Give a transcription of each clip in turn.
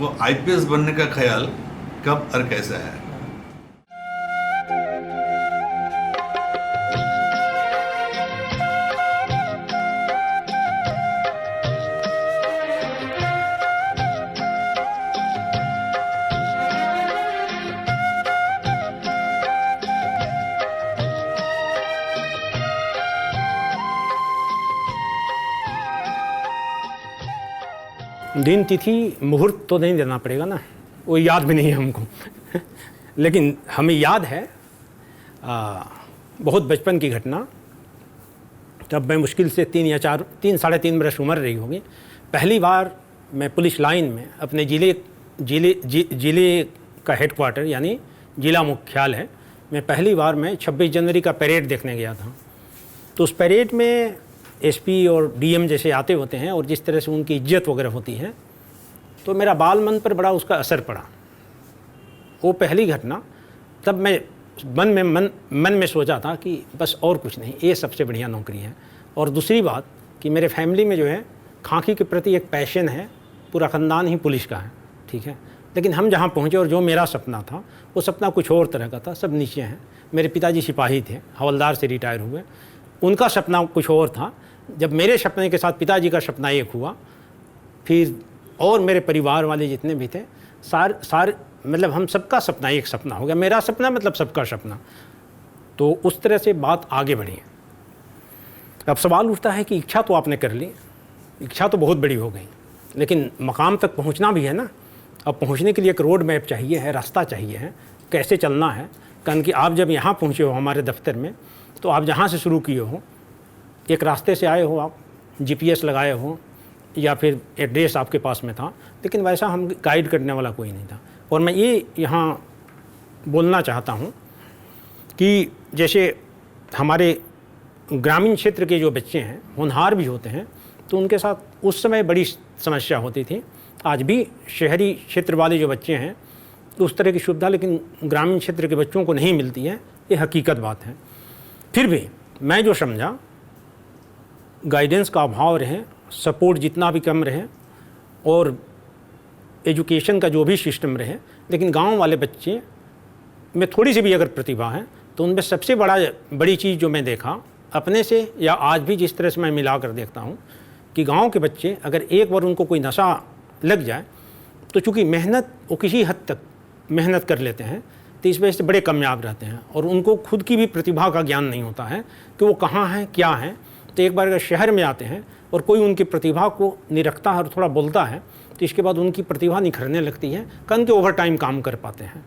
आपको आईपीएस बनने का ख्याल कब और कैसे है? दिन तिथि मुहूर्त तो नहीं देना पड़ेगा ना, वो याद भी नहीं है हमको लेकिन हमें याद है बहुत बचपन की घटना। तब मैं मुश्किल से 3-3.5 बरस उम्र रही होगी। पहली बार मैं पुलिस लाइन में अपने जिले का हेडक्वार्टर यानी जिला मुख्यालय में पहली बार मैं 26 जनवरी का परेड देखने गया था। तो उस परेड में एसपी और डीएम जैसे आते होते हैं और जिस तरह से उनकी इज्जत वगैरह होती है, तो मेरा बाल मन पर बड़ा उसका असर पड़ा। वो पहली घटना, तब मैं मन में सोचा था कि बस और कुछ नहीं, ये सबसे बढ़िया नौकरी है। और दूसरी बात कि मेरे फैमिली में जो है खाकी के प्रति एक पैशन है, पूरा ख़ानदान ही पुलिस का है, ठीक है। लेकिन हम जहाँ पहुँचे और जो मेरा सपना था वो सपना कुछ और तरह का था। सब नीचे हैं। मेरे पिताजी सिपाही थे, हवलदार से रिटायर हुए, उनका सपना कुछ और था। जब मेरे सपने के साथ पिताजी का सपना एक हुआ, फिर और मेरे परिवार वाले जितने भी थे सारे मतलब हम सबका सपना एक सपना हो गया। मेरा सपना मतलब सबका सपना। तो उस तरह से बात आगे बढ़ी। अब सवाल उठता है कि इच्छा तो आपने कर ली, इच्छा तो बहुत बड़ी हो गई, लेकिन मकाम तक पहुंचना भी है ना। अब पहुंचने के लिए एक रोड मैप चाहिए है, रास्ता चाहिए है, कैसे चलना है। कारण कि आप जब यहाँ पहुँचे हो हमारे दफ्तर में, तो आप जहाँ से शुरू किए हो, एक रास्ते से आए हो, आप जीपीएस लगाए हो या फिर एड्रेस आपके पास में था, लेकिन वैसा हम गाइड करने वाला कोई नहीं था। और मैं ये यहाँ बोलना चाहता हूँ कि जैसे हमारे ग्रामीण क्षेत्र के जो बच्चे हैं होनहार भी होते हैं, तो उनके साथ उस समय बड़ी समस्या होती थी। आज भी शहरी क्षेत्र वाले जो बच्चे हैं तो उस तरह की सुविधा लेकिन ग्रामीण क्षेत्र के बच्चों को नहीं मिलती है, ये हकीकत बात है। फिर भी मैं जो समझा, गाइडेंस का अभाव रहे, सपोर्ट जितना भी कम रहे और एजुकेशन का जो भी सिस्टम रहे, लेकिन गांव वाले बच्चे में थोड़ी सी भी अगर प्रतिभा है, तो उनमें सबसे बड़ी चीज़ जो मैं देखा अपने से या आज भी जिस तरह से मैं मिला कर देखता हूँ कि गांव के बच्चे अगर एक बार उनको कोई नशा लग जाए, तो चूँकि मेहनत वो किसी हद तक मेहनत कर लेते हैं, तो इस वजह से बड़े कामयाब रहते हैं और उनको खुद की भी प्रतिभा का ज्ञान नहीं होता है कि वो कहाँ हैं, क्या हैं। तो एक बार अगर शहर में आते हैं और कोई उनकी प्रतिभा को निरखता है और थोड़ा बोलता है, तो इसके बाद उनकी प्रतिभा निखरने लगती है, कन के ओवर टाइम काम कर पाते हैं।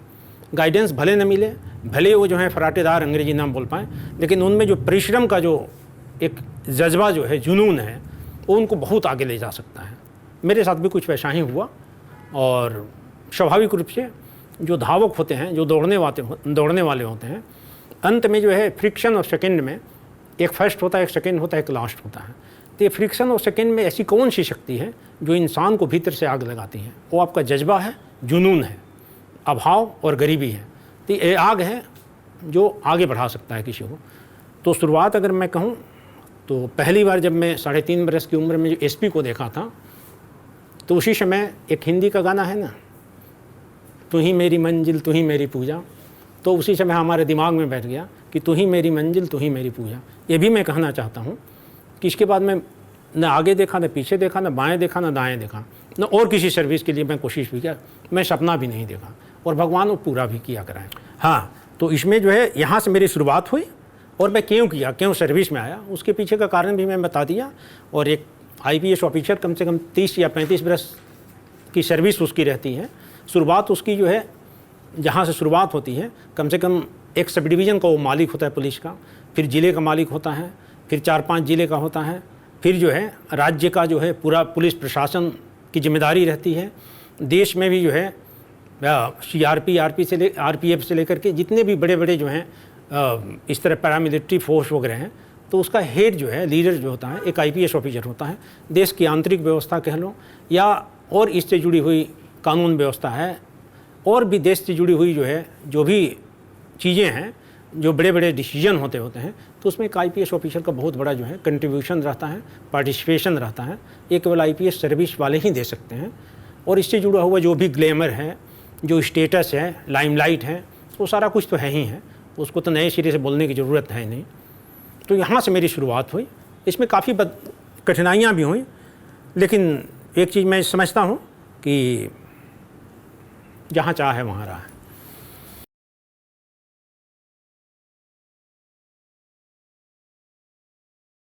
गाइडेंस भले न मिले, भले वो जो है फराटेदार अंग्रेजी ना बोल पाएँ, लेकिन उनमें जो परिश्रम का जो एक जज्बा जो है, जुनून है, वो उनको बहुत आगे ले जा सकता है। मेरे साथ भी कुछ वैसा ही हुआ। और स्वाभाविक रूप से जो धावक होते हैं, जो दौड़ने वाले होते हैं, अंत में जो है फ्रिक्शन और सेकंड में एक फर्स्ट होता है, एक सेकंड होता है, एक लास्ट होता है। तो ये फ्रिक्शन और सेकंड में ऐसी कौन सी शक्ति है जो इंसान को भीतर से आग लगाती है? वो आपका जज्बा है, जुनून है, अभाव और गरीबी है। तो ये आग है जो आगे बढ़ा सकता है किसी को। तो शुरुआत अगर मैं कहूँ तो पहली बार जब मैं 3.5 बरस की उम्र में जो एसपी को देखा था, तो उसी समय एक हिंदी का गाना है ना, तू ही मेरी मंजिल तू ही मेरी पूजा, तो उसी समय हमारे दिमाग में बैठ गया कि तू ही मेरी मंजिल तू ही मेरी पूजा। ये भी मैं कहना चाहता हूँ कि इसके बाद मैं न आगे देखा, न पीछे देखा, न बाएं देखा, न दाएं देखा, न और किसी सर्विस के लिए मैं कोशिश भी किया, मैं सपना भी नहीं देखा और भगवान वो पूरा भी किया कराएं। हाँ, तो इसमें जो है यहाँ से मेरी शुरुआत हुई और मैं क्यों सर्विस में आया, उसके पीछे का कारण भी मैं बता दिया। और एक आईपीएस ऑफिसर कम से कम 30 या 35 बरस की सर्विस उसकी रहती है। शुरुआत उसकी जो है, जहाँ से शुरुआत होती है, कम से कम एक सब डिवीज़न का वो मालिक होता है पुलिस का, फिर ज़िले का मालिक होता है, फिर 4-5 ज़िले का होता है, फिर जो है राज्य का जो है पूरा पुलिस प्रशासन की जिम्मेदारी रहती है। देश में भी जो है आरपीएफ से लेकर के जितने भी बड़े बड़े जो हैं इस तरह पैरामिलिट्री फोर्स वगैरह हैं, तो उसका हेड जो है, लीडर जो होता है, एक आईपीएस ऑफिसर होता है। देश की आंतरिक व्यवस्था कह लो या और इससे जुड़ी हुई कानून व्यवस्था है, और भी देश से जुड़ी हुई जो है जो भी चीज़ें हैं, जो बड़े बड़े डिसीजन होते हैं, तो उसमें एक आईपीएस ऑफिसर का बहुत बड़ा जो है कंट्रीब्यूशन रहता है, पार्टिसिपेशन रहता है। ये केवल आईपीएस सर्विस वाले ही दे सकते हैं। और इससे जुड़ा हुआ जो भी ग्लैमर है, जो स्टेटस है, लाइमलाइट है, वो सारा कुछ तो है ही है, उसको तो नए सिरे से बोलने की ज़रूरत है नहीं। तो यहाँ से मेरी शुरुआत हुई। इसमें काफ़ी कठिनाइयाँ भी हुई, लेकिन एक चीज़ मैं समझता हूँ कि जहाँ चाह है वहाँ रहा है।